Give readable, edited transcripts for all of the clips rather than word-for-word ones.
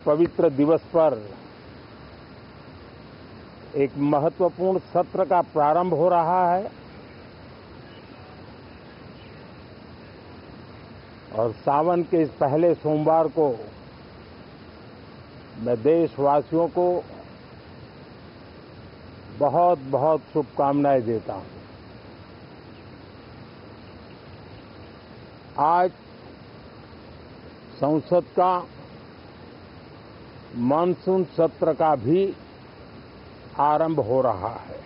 पवित्र दिवस पर एक महत्वपूर्ण सत्र का प्रारंभ हो रहा है और सावन के इस पहले सोमवार को मैं देशवासियों को बहुत बहुत शुभकामनाएं देता हूं। आज संसद का मानसून सत्र का भी आरंभ हो रहा है।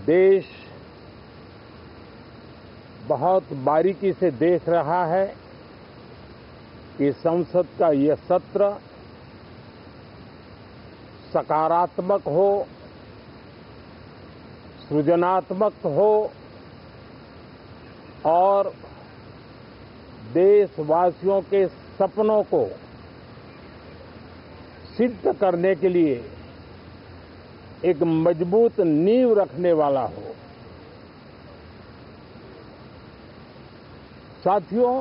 देश बहुत बारीकी से देख रहा है कि संसद का यह सत्र सकारात्मक हो, सृजनात्मक हो और देशवासियों के सपनों को सिद्ध करने के लिए एक मजबूत नींव रखने वाला हो। साथियों,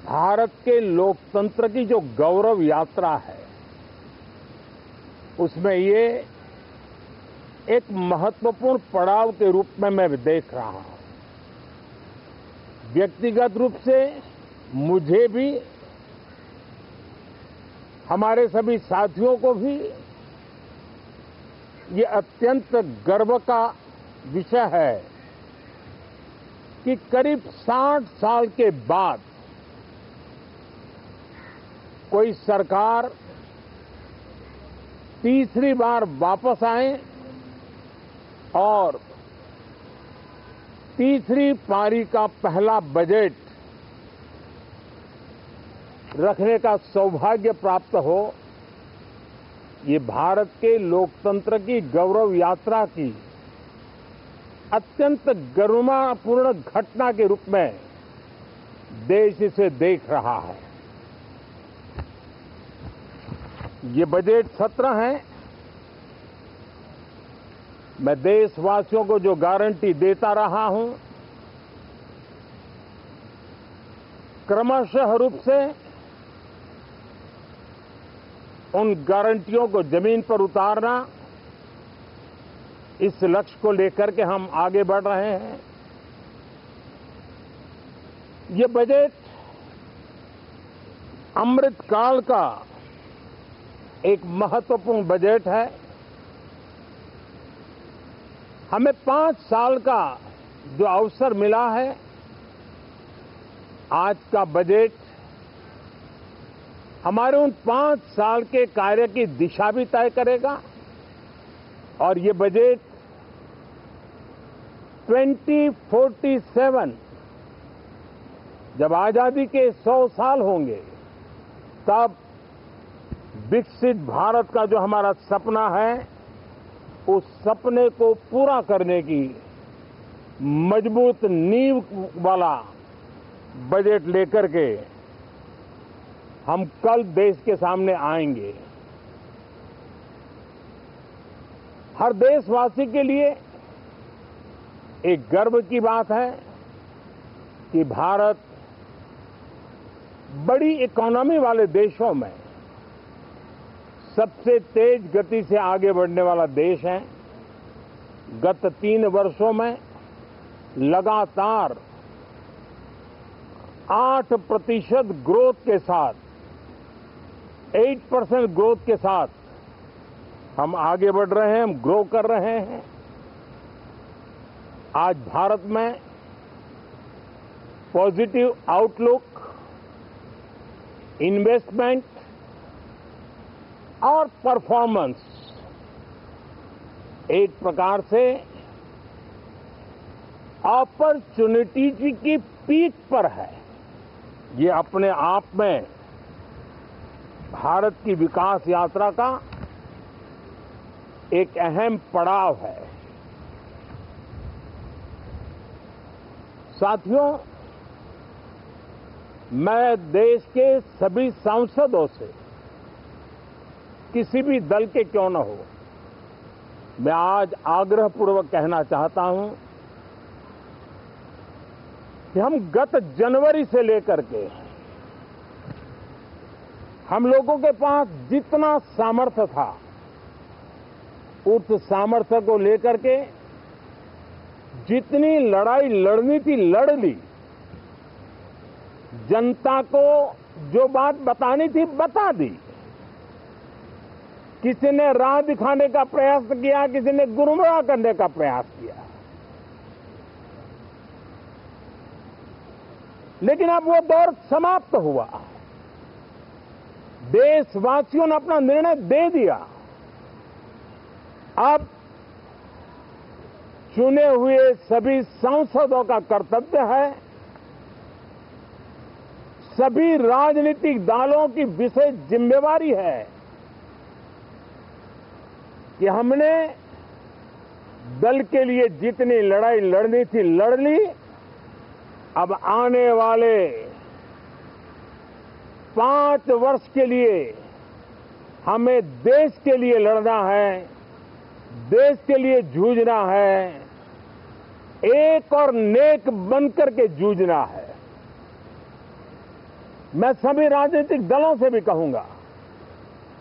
भारत के लोकतंत्र की जो गौरव यात्रा है उसमें ये एक महत्वपूर्ण पड़ाव के रूप में मैं देख रहा हूं। व्यक्तिगत रूप से मुझे भी, हमारे सभी साथियों को भी ये अत्यंत गर्व का विषय है कि करीब 60 साल के बाद कोई सरकार तीसरी बार वापस आए और तीसरी पारी का पहला बजट रखने का सौभाग्य प्राप्त हो। ये भारत के लोकतंत्र की गौरव यात्रा की अत्यंत गरिमापूर्ण घटना के रूप में देश इसे देख रहा है। ये बजट सत्र है, मैं देशवासियों को जो गारंटी देता रहा हूं, क्रमशः रूप से उन गारंटियों को जमीन पर उतारना, इस लक्ष्य को लेकर के हम आगे बढ़ रहे हैं। ये बजट अमृतकाल का एक महत्वपूर्ण बजट है। हमें 5 साल का जो अवसर मिला है, आज का बजट हमारे उन 5 साल के कार्य की दिशा भी तय करेगा और ये बजट 2047 जब आजादी के 100 साल होंगे तब विकसित भारत का जो हमारा सपना है, उस सपने को पूरा करने की मजबूत नींव वाला बजट लेकर के हम कल देश के सामने आएंगे। हर देशवासी के लिए एक गर्व की बात है कि भारत बड़ी इकोनॉमी वाले देशों में सबसे तेज गति से आगे बढ़ने वाला देश है। गत 3 वर्षों में लगातार 8% ग्रोथ के साथ, 8% ग्रोथ के साथ हम आगे बढ़ रहे हैं, हम ग्रो कर रहे हैं। आज भारत में पॉजिटिव आउटलुक, इन्वेस्टमेंट और परफॉर्मेंस एक प्रकार से अपॉर्चुनिटी की पीक पर है। ये अपने आप में भारत की विकास यात्रा का एक अहम पड़ाव है। साथियों, मैं देश के सभी सांसदों से, किसी भी दल के क्यों न हो, मैं आज आग्रहपूर्वक कहना चाहता हूं कि हम गत जनवरी से लेकर के हम लोगों के पास जितना सामर्थ्य था, उस सामर्थ्य को लेकर के जितनी लड़ाई लड़नी थी लड़ ली। जनता को जो बात बतानी थी बता दी। किसी ने राह दिखाने का प्रयास किया, किसी ने गुमराह करने का प्रयास किया, लेकिन अब वो दौर समाप्त हुआ। देशवासियों ने अपना निर्णय दे दिया। अब चुने हुए सभी सांसदों का कर्तव्य है, सभी राजनीतिक दलों की विशेष जिम्मेवारी है कि हमने दल के लिए जितनी लड़ाई लड़नी थी लड़ ली। अब आने वाले 5 वर्ष के लिए हमें देश के लिए लड़ना है, देश के लिए जूझना है, एक और नेक बनकर के जूझना है। मैं सभी राजनीतिक दलों से भी कहूंगा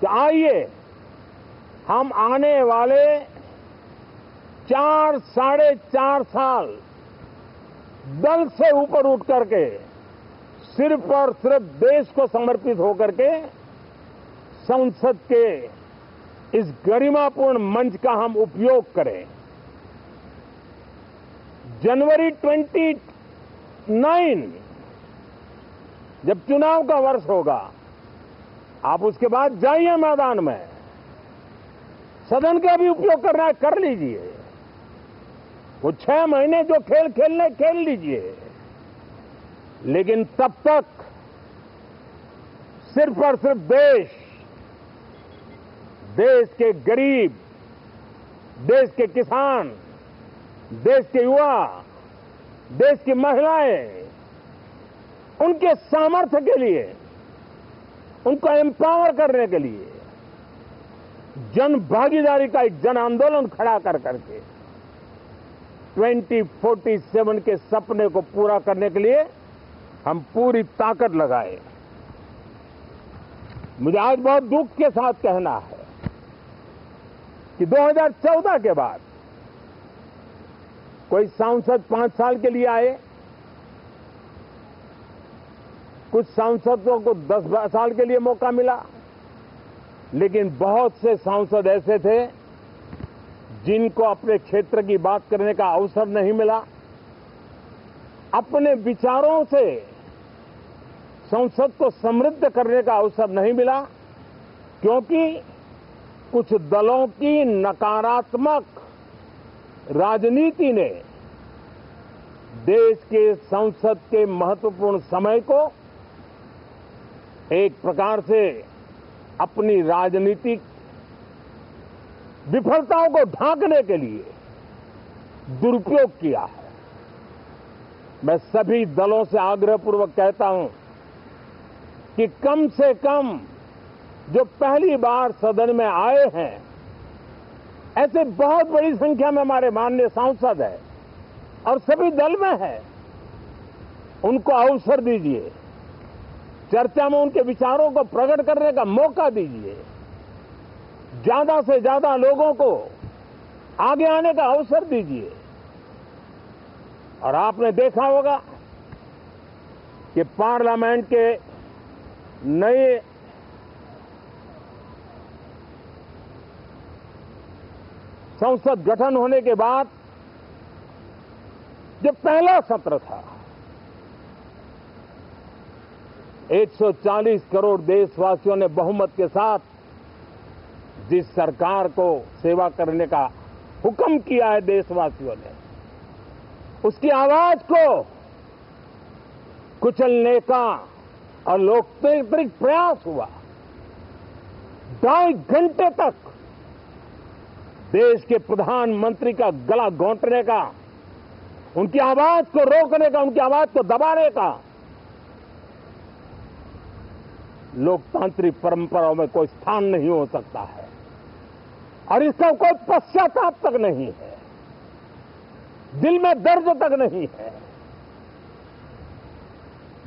कि आइए हम आने वाले 4 साढ़े 4 साल दल से ऊपर उठ करके सिर्फ और सिर्फ देश को समर्पित होकर के संसद के इस गरिमापूर्ण मंच का हम उपयोग करें। जनवरी 29 जब चुनाव का वर्ष होगा, आप उसके बाद जाइए मैदान में, सदन का भी उपयोग करना है कर लीजिए। वो 6 महीने जो खेल खेलने खेल लीजिए, लेकिन तब तक सिर्फ और सिर्फ देश के गरीब, देश के किसान, देश के युवा, देश की महिलाएं, उनके सामर्थ्य के लिए, उनको एम्पावर करने के लिए जन भागीदारी का एक जन आंदोलन खड़ा कर करके 2047 के सपने को पूरा करने के लिए हम पूरी ताकत लगाए। मुझे आज बहुत दुख के साथ कहना है कि 2014 के बाद कोई सांसद 5 साल के लिए आए, कुछ सांसदों को 10 साल के लिए मौका मिला, लेकिन बहुत से सांसद ऐसे थे जिनको अपने क्षेत्र की बात करने का अवसर नहीं मिला, अपने विचारों से संसद को समृद्ध करने का अवसर नहीं मिला, क्योंकि कुछ दलों की नकारात्मक राजनीति ने देश के संसद के महत्वपूर्ण समय को एक प्रकार से अपनी राजनीतिक विफलताओं को ढांकने के लिए दुरुपयोग किया है। मैं सभी दलों से आग्रहपूर्वक कहता हूं कि कम से कम जो पहली बार सदन में आए हैं, ऐसे बहुत बड़ी संख्या में हमारे माननीय सांसद हैं और सभी दल में हैं, उनको अवसर दीजिए, चर्चा में उनके विचारों को प्रकट करने का मौका दीजिए, ज्यादा से ज्यादा लोगों को आगे आने का अवसर दीजिए। और आपने देखा होगा कि पार्लियामेंट के नए संसद गठन होने के बाद जो पहला सत्र था, 140 करोड़ देशवासियों ने बहुमत के साथ जिस सरकार को सेवा करने का हुक्म किया है देशवासियों ने, उसकी आवाज को कुचलने का और लोकतांत्रिक प्रयास हुआ। 2.5 घंटे तक देश के प्रधानमंत्री का गला घोंटने का, उनकी आवाज को रोकने का, उनकी आवाज को दबाने का लोकतांत्रिक परंपराओं में कोई स्थान नहीं हो सकता है और इसका कोई पश्चाताप तक नहीं है, दिल में दर्द तक नहीं है।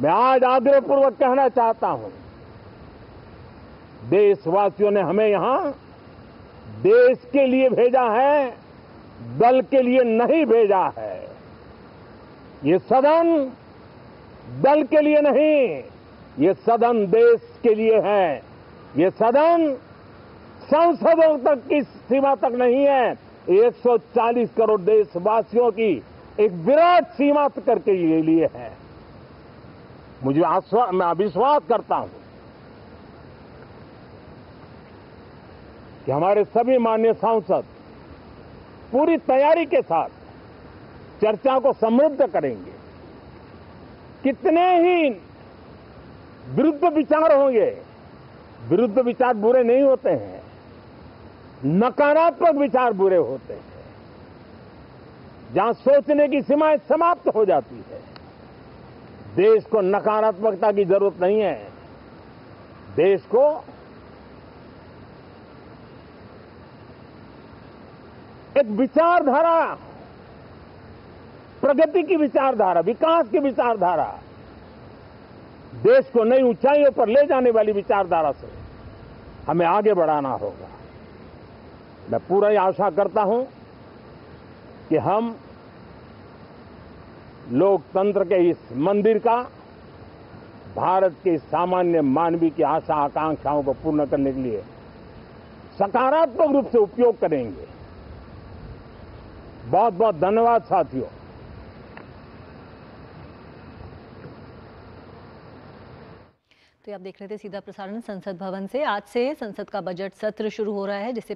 मैं आज आग्रहपूर्वक कहना चाहता हूं, देशवासियों ने हमें यहां देश के लिए भेजा है, दल के लिए नहीं भेजा है। ये सदन दल के लिए नहीं, ये सदन देश के लिए है। ये सदन संसदों तक की सीमा तक नहीं है, 140 करोड़ देशवासियों की एक विराट सीमा करके ये लिए है। मैं विश्वास करता हूं कि हमारे सभी माननीय सांसद पूरी तैयारी के साथ चर्चा को समृद्ध करेंगे। कितने ही विरुद्ध विचार होंगे, विरुद्ध विचार बुरे नहीं होते हैं, नकारात्मक विचार बुरे होते हैं। जहां सोचने की सीमाएं समाप्त हो जाती है, देश को नकारात्मकता की जरूरत नहीं है। देश को एक विचारधारा, प्रगति की विचारधारा, विकास की विचारधारा, देश को नई ऊंचाइयों पर ले जाने वाली विचारधारा से हमें आगे बढ़ाना होगा। मैं पूरा ही आशा करता हूं कि हम लोकतंत्र के इस मंदिर का भारत के सामान्य मानवीय की आशा आकांक्षाओं को पूर्ण करने के लिए सकारात्मक रूप से उपयोग करेंगे। बहुत बहुत धन्यवाद साथियों। तो आप देख रहे थे सीधा प्रसारण संसद भवन से। आज से संसद का बजट सत्र शुरू हो रहा है, जिसे